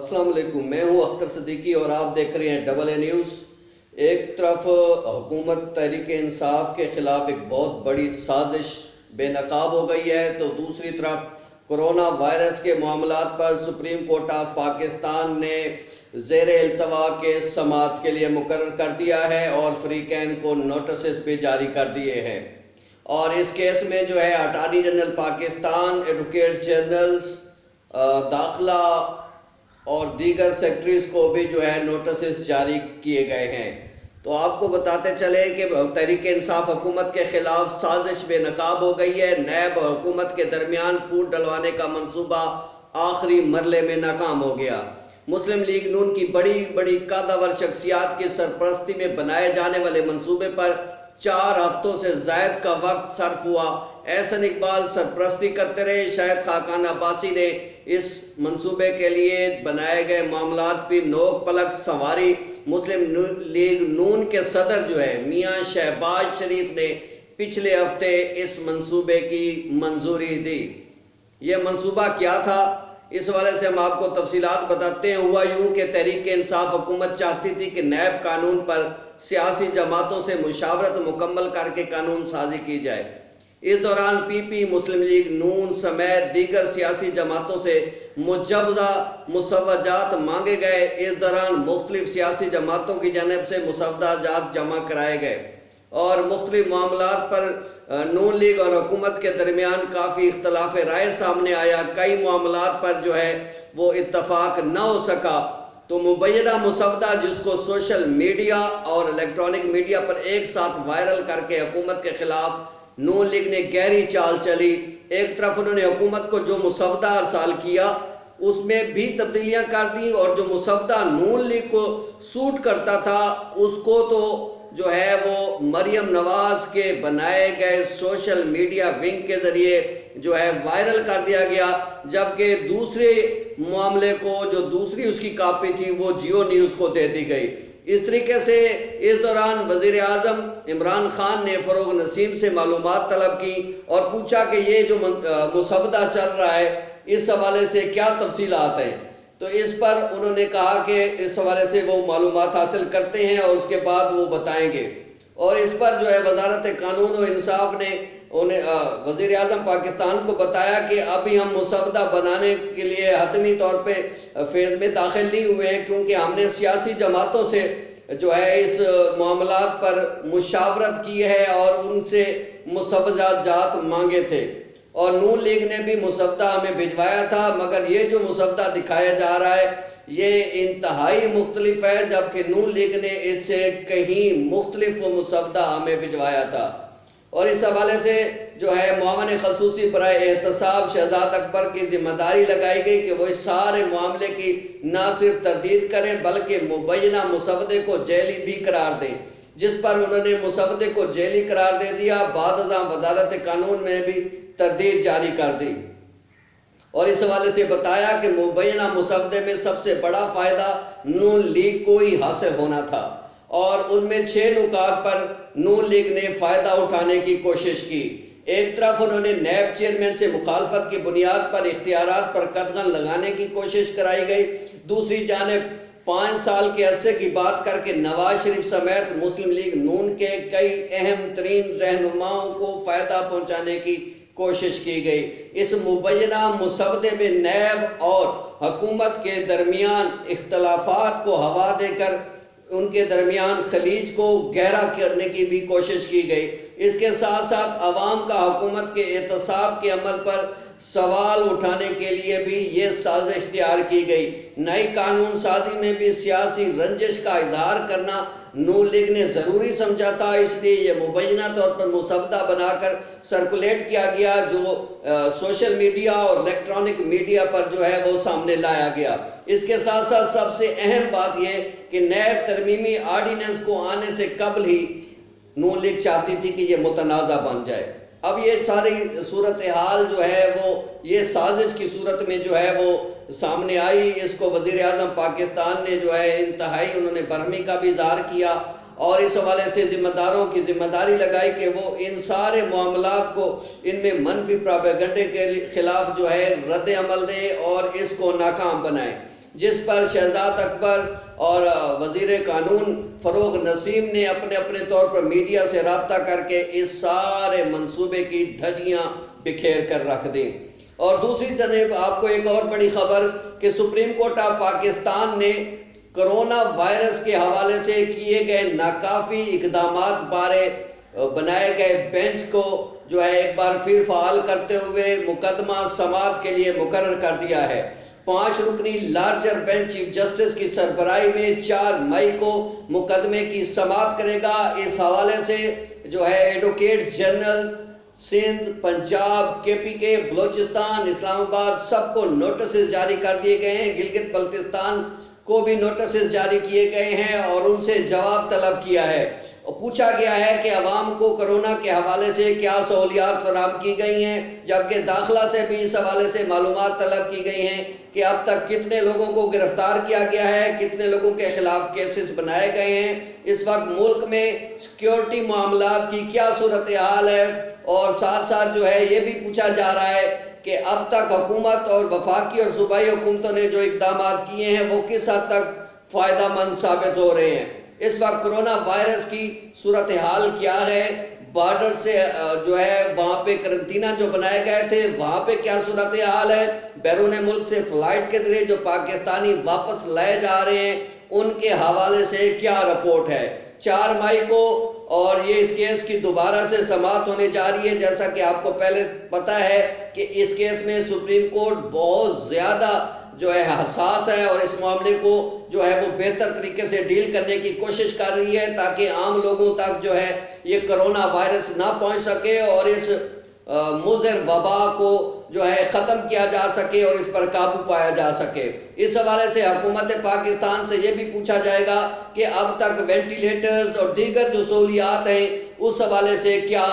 السلام علیکم، میں ہوں اختر صدیقی اور آپ دیکھ رہے ہیں ڈبل اے نیوز۔ ایک طرف حکومت تحریک انصاف کے خلاف ایک بہت بڑی سازش بے نقاب ہو گئی ہے، تو دوسری طرف کرونا وائرس کے معاملات پر سپریم کورٹ آف پاکستان نے زیر التوا کیس سماعت کے لیے مقرر کر دیا ہے اور فریقین کو نوٹسز بھی جاری کر دیے ہیں۔ اور اس کیس میں جو ہے attorney general Pakistan, advocate generals, داخلہ اور دیگر سیکٹریز کو بھی جو ہے نوٹسز جاری کیے گئے ہیں۔ تو آپ کو بتاتے چلیں کہ تحریک انصاف حکومت کے خلاف سازش بے نقاب ہو گئی ہے۔ نیب اور حکومت کے درمیان پھوٹ ڈلوانے کا منصوبہ آخری مرحلے میں ناکام ہو گیا۔ مسلم لیگ نون کی بڑی قادور شخصیات کی سرپرستی میں بنائے جانے والے منصوبے پر 4 ہفتوں سے زائد کا وقت صرف ہوا۔ احسن اقبال سرپرستی کرتے رہے۔ شاہد خاقان عباسی نے اس منصوبے کے لیے بنائے گئے معاملات پہ نوک پلک سنواری۔ مسلم لیگ نون کے صدر جو ہے میاں شہباز شریف نے پچھلے ہفتے اس منصوبے کی منظوری دی۔ یہ منصوبہ کیا تھا؟ اس حوالے سے ہم آپ کو تفصیلات بتاتے ہیں۔ ہوا یوں کہ تحریک انصاف حکومت چاہتی تھی کہ نیب قانون پر سیاسی جماعتوں سے مشاورت مکمل کر کے قانون سازی کی جائے۔ اس دوران پی پی، مسلم لیگ نون سمیت دیگر سیاسی جماعتوں سے مجوزہ مسودجات مانگے گئے۔ اس دوران مختلف سیاسی جماعتوں کی جانب سے مسودجات جمع کرائے گئے اور مختلف معاملات پر نون لیگ اور حکومت کے درمیان کافی اختلاف رائے سامنے آیا۔ کئی معاملات پر جو ہے وہ اتفاق نہ ہو سکا، تو مبینہ مسودہ جس کو سوشل میڈیا اور الیکٹرانک میڈیا پر ایک ساتھ وائرل کر کے حکومت کے خلاف نون لیگ نے گہری چال چلی۔ ایک طرف انہوں نے حکومت کو جو مسودہ ارسال کیا اس میں بھی تبدیلیاں کر دیں، اور جو مسودہ نون لیگ کو سوٹ کرتا تھا اس کو تو جو ہے وہ مریم نواز کے بنائے گئے سوشل میڈیا ونگ کے ذریعے جو ہے وائرل کر دیا گیا، جبکہ دوسرے معاملے کو جو دوسری اس کی کاپی تھی وہ جیو نیوز کو دے دی گئی۔ اس طریقے سے اس دوران وزیر اعظم عمران خان نے فروغ نسیم سے معلومات طلب کی اور پوچھا کہ یہ جو مسودہ چل رہا ہے اس حوالے سے کیا تفصیلات ہیں، تو اس پر انہوں نے کہا کہ اس حوالے سے وہ معلومات حاصل کرتے ہیں اور اس کے بعد وہ بتائیں گے۔ اور اس پر جو ہے وزارت قانون و انصاف نے وزیر اعظم پاکستان کو بتایا کہ ابھی ہم مسودہ بنانے کے لیے حتمی طور پہ فیز میں داخل نہیں ہوئے ہیں، کیونکہ ہم نے سیاسی جماعتوں سے جو ہے اس معاملات پر مشاورت کی ہے اور ان سے مسودجات مانگے تھے، اور نون لیگ نے بھی مسودہ ہمیں بھجوایا تھا، مگر یہ جو مسودہ دکھایا جا رہا ہے یہ انتہائی مختلف ہے، جبکہ نون لیگ نے اس سے کہیں مختلف مسودہ ہمیں بھجوایا تھا۔ اور اس حوالے سے جو ہے معاون خصوصی برائے احتساب شہزاد اکبر کی ذمہ داری لگائی گئی کہ وہ اس سارے معاملے کی نہ صرف تردید کریں بلکہ مبینہ مسودے کو جعلی بھی قرار دیں، جس پر انہوں نے مسودے کو جعلی قرار دے دیا۔ بعد ازاں وزارت قانون میں بھی تردید جاری کر دی اور اس حوالے سے بتایا کہ مبینہ مسودے میں سب سے بڑا فائدہ نون لیگ کو ہی حاصل ہونا تھا، اور ان میں 6 نکات پر نون لیگ نے فائدہ اٹھانے کی کوشش کی۔ ایک طرف انہوں نے نیب چیئرمین سے مخالفت کی بنیاد پر اختیارات پر قدغن لگانے کی کوشش کرائی گئی، دوسری جانب 5 سال کے عرصے کی بات کر کے نواز شریف سمیت مسلم لیگ نون کے کئی اہم ترین رہنماؤں کو فائدہ پہنچانے کی کوشش کی گئی۔ اس مبینہ مسودے میں نیب اور حکومت کے درمیان اختلافات کو ہوا دے کر ان کے درمیان خلیج کو گہرا کرنے کی بھی کوشش کی گئی۔ اس کے ساتھ ساتھ عوام کا حکومت کے احتساب کے عمل پر سوال اٹھانے کے لیے بھی یہ سازش تیار کی گئی۔ نئی قانون سازی میں بھی سیاسی رنجش کا اظہار کرنا نون لیگ نے ضروری سمجھا تھا، اس لیے یہ مبینہ طور پر مسودہ بنا کر سرکولیٹ کیا گیا، جو سوشل میڈیا اور الیکٹرانک میڈیا پر جو ہے وہ سامنے لایا گیا۔ اس کے ساتھ ساتھ سب سے اہم بات یہ کہ نیب ترمیمی آرڈیننس کو آنے سے قبل ہی نون لیگ چاہتی تھی کہ یہ متنازع بن جائے۔ اب یہ ساری صورتحال جو ہے وہ یہ سازش کی صورت میں جو ہے وہ سامنے آئی۔ اس کو وزیر اعظم پاکستان نے جو ہے انتہائی انہوں نے برہمی کا بھی اظہار کیا اور اس حوالے سے ذمہ داروں کی ذمہ داری لگائی کہ وہ ان سارے معاملات کو ان میں منفی پروپیگنڈے کے خلاف جو ہے رد عمل دیں اور اس کو ناکام بنائیں۔ جس پر شہزاد اکبر اور وزیر قانون فروغ نسیم نے اپنے اپنے طور پر میڈیا سے رابطہ کر کے اس سارے منصوبے کی دھجیاں بکھیر کر رکھ دیں۔ اور دوسری جانب آپ کو ایک اور بڑی خبر کہ سپریم کورٹ آف پاکستان نے کرونا وائرس کے حوالے سے کیے گئے ناکافی اقدامات بارے بنائے گئے بینچ کو جو ہے ایک بار پھر فعال کرتے ہوئے مقدمہ سماعت کے لیے مقرر کر دیا ہے۔ 5 رکنی لارجر بینچ چیف جسٹس کی سربراہی میں 4 مئی کو مقدمے کی سماعت کرے گا۔ اس حوالے سے جو ہے advocate general Sindh, Punjab, KPK، Balochistan, Islamabad سب کو نوٹسز جاری کر دیے گئے ہیں۔ گلگت بلتستان کو بھی نوٹسز جاری کیے گئے ہیں اور ان سے جواب طلب کیا ہے۔ پوچھا گیا ہے کہ عوام کو کرونا کے حوالے سے کیا سہولیات فراہم کی گئی ہیں، جبکہ داخلہ سے بھی اس حوالے سے معلومات طلب کی گئی ہیں کہ اب تک کتنے لوگوں کو گرفتار کیا گیا ہے، کتنے لوگوں کے خلاف کیسز بنائے گئے ہیں، اس وقت ملک میں سیکیورٹی معاملات کی کیا صورتحال ہے، اور ساتھ ساتھ جو ہے یہ بھی پوچھا جا رہا ہے کہ اب تک حکومت اور وفاقی اور صوبائی حکومتوں نے جو اقدامات کیے ہیں وہ کس حد تک فائدہ مند ثابت ہو رہے ہیں۔ اس وقت کرونا وائرس کی صورتحال کیا ہے، بارڈر سے جو ہے وہاں پہ کرنٹینہ جو بنائے گئے تھے وہاں پہ کیا صورتحال ہے، بیرون ملک سے فلائٹ کے ذریعے جو پاکستانی واپس لائے جا رہے ہیں ان کے حوالے سے کیا رپورٹ ہے۔ 4 مئی کو اور یہ اس کیس کی دوبارہ سے سماعت ہونے جا رہی ہے۔ جیسا کہ آپ کو پہلے پتا ہے کہ اس کیس میں سپریم کورٹ بہت زیادہ جو ہے حساس ہے اور اس معاملے کو جو ہے وہ بہتر طریقے سے ڈیل کرنے کی کوشش کر رہی ہے تاکہ عام لوگوں تک جو ہے یہ کرونا وائرس نہ پہنچ سکے اور اس مضر وبا کو جو ہے ختم کیا جا سکے اور اس پر قابو پایا جا سکے۔ اس حوالے سے حکومت پاکستان سے یہ بھی پوچھا جائے گا کہ اب تک وینٹیلیٹرز اور دیگر جو سہولیات ہیں اس حوالے سے کیا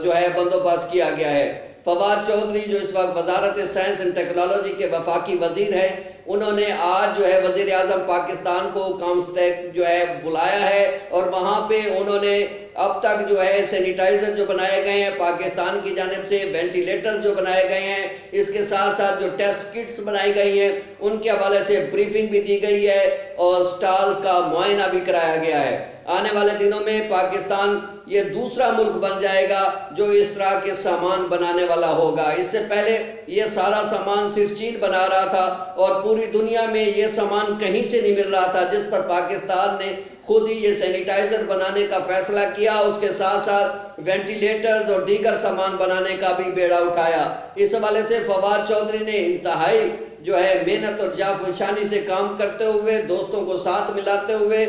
جو ہے بندوبست کیا گیا ہے۔ فواد چودھری جو اس وقت وزارت سائنس اینڈ ٹیکنالوجی کے وفاقی وزیر ہیں، انہوں نے آج جو ہے وزیر اعظم پاکستان کو کامسٹیک جو ہے بلایا ہے اور وہاں پہ انہوں نے اب تک جو ہے سینیٹائزر جو بنائے گئے ہیں پاکستان کی جانب سے، وینٹیلیٹرز جو بنائے گئے ہیں، اس کے ساتھ ساتھ جو ٹیسٹ کٹس بنائی گئی ہیں ان کے حوالے سے بریفنگ بھی دی گئی ہے اور سٹالز کا معائنہ بھی کرایا گیا ہے۔ آنے والے دنوں میں پاکستان یہ دوسرا ملک بن جائے گا جو اس طرح کے سامان بنانے والا ہوگا۔ اس سے پہلے یہ سارا سامان صرف چین بنا رہا تھا اور پوری دنیا میں یہ سامان کہیں سے نہیں مل رہا تھا، جس پر پاکستان نے خود ہی یہ سینیٹائزر بنانے کا فیصلہ کیا، اس کے ساتھ ساتھ وینٹیلیٹرز اور دیگر سامان بنانے کا بھی بیڑا اٹھایا۔ اس حوالے سے فواد چودھری نے انتہائی جو ہے محنت اور جانفشانی سے کام کرتے ہوئے، دوستوں کو ساتھ ملاتے ہوئے،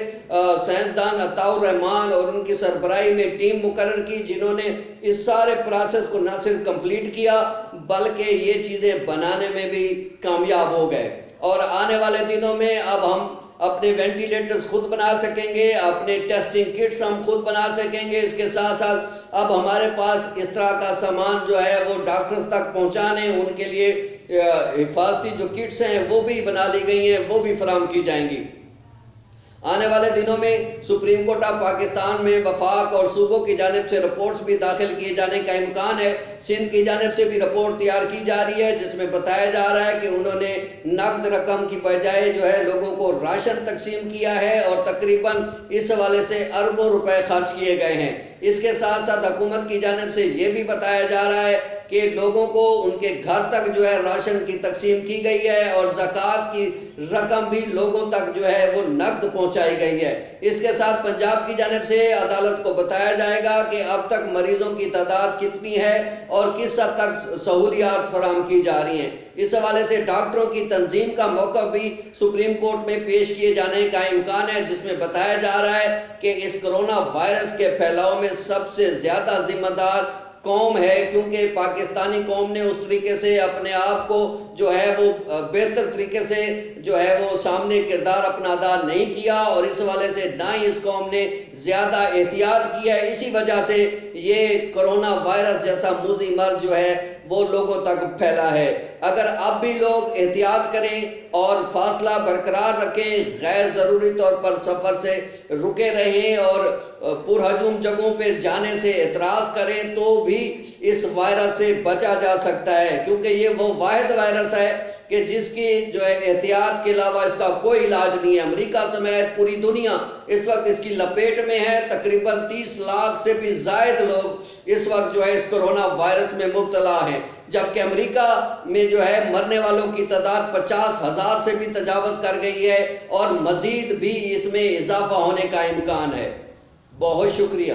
سائنسدان عطاء الرحمان اور ان کی سربراہی میں ٹیم مقرر کی جنہوں نے اس سارے پروسیس کو نہ صرف کمپلیٹ کیا بلکہ یہ چیزیں بنانے میں بھی کامیاب ہو گئے۔ اور آنے والے دنوں میں اب ہم اپنے وینٹیلیٹرز خود بنا سکیں گے، اپنے ٹیسٹنگ کٹس ہم خود بنا سکیں گے۔ اس کے ساتھ ساتھ اب ہمارے پاس اس طرح کا سامان جو ہے وہ ڈاکٹرز تک پہنچانے، ان کے لیے حفاظتی جو کٹس ہیں وہ بھی بنا لی گئی ہیں، وہ بھی فراہم کی جائیں گی۔ آنے والے دنوں میں سپریم کورٹ آف پاکستان میں وفاق اور صوبوں کی جانب سے رپورٹس بھی داخل کیے جانے کا امکان ہے۔ سندھ کی جانب سے بھی رپورٹ تیار کی جا رہی ہے جس میں بتایا جا رہا ہے کہ انہوں نے نقد رقم کی بجائے جو ہے لوگوں کو راشن تقسیم کیا ہے اور تقریباً اس حوالے سے اربوں روپے خرچ کیے گئے ہیں۔ اس کے ساتھ ساتھ حکومت کی جانب سے یہ بھی بتایا جا رہا ہے کہ لوگوں کو ان کے گھر تک جو ہے راشن کی تقسیم کی گئی ہے اور زکوٰۃ کی رقم بھی لوگوں تک جو ہے وہ نقد پہنچائی گئی ہے۔ اس کے ساتھ پنجاب کی جانب سے عدالت کو بتایا جائے گا کہ اب تک مریضوں کی تعداد کتنی ہے اور کس حد تک سہولیات فراہم کی جا رہی ہیں۔ اس حوالے سے ڈاکٹروں کی تنظیم کا موقع بھی سپریم کورٹ میں پیش کیے جانے کا امکان ہے جس میں بتایا جا رہا ہے کہ اس کرونا وائرس کے پھیلاؤ میں سب سے زیادہ ذمہ دار قوم ہے، کیونکہ پاکستانی قوم نے اس طریقے سے اپنے آپ کو جو ہے وہ بہتر طریقے سے جو ہے وہ سامنے کردار اپنا ادا نہیں کیا اور اس حوالے سے نہ ہی اس قوم نے زیادہ احتیاط کیا ہے۔ اسی وجہ سے یہ کرونا وائرس جیسا موذی مرض جو ہے وہ لوگوں تک پھیلا ہے۔ اگر اب بھی لوگ احتیاط کریں اور فاصلہ برقرار رکھیں، غیر ضروری طور پر سفر سے رکے رہیں اور پرہجوم جگہوں پہ جانے سے اعتراض کریں تو بھی اس وائرس سے بچا جا سکتا ہے، کیونکہ یہ وہ واحد وائرس ہے کہ جس کی جو ہے احتیاط کے علاوہ اس کا کوئی علاج نہیں ہے۔ امریکہ سمیت پوری دنیا اس وقت اس کی لپیٹ میں ہے۔ تقریباً 30 لاکھ سے بھی زائد لوگ اس وقت جو ہے اس کرونا وائرس میں مبتلا ہیں، جبکہ امریکہ میں جو ہے مرنے والوں کی تعداد 50,000 سے بھی تجاوز کر گئی ہے، اور مزید بھی اس میں اضافہ ہونے کا امکان ہے۔ بہت شکریہ۔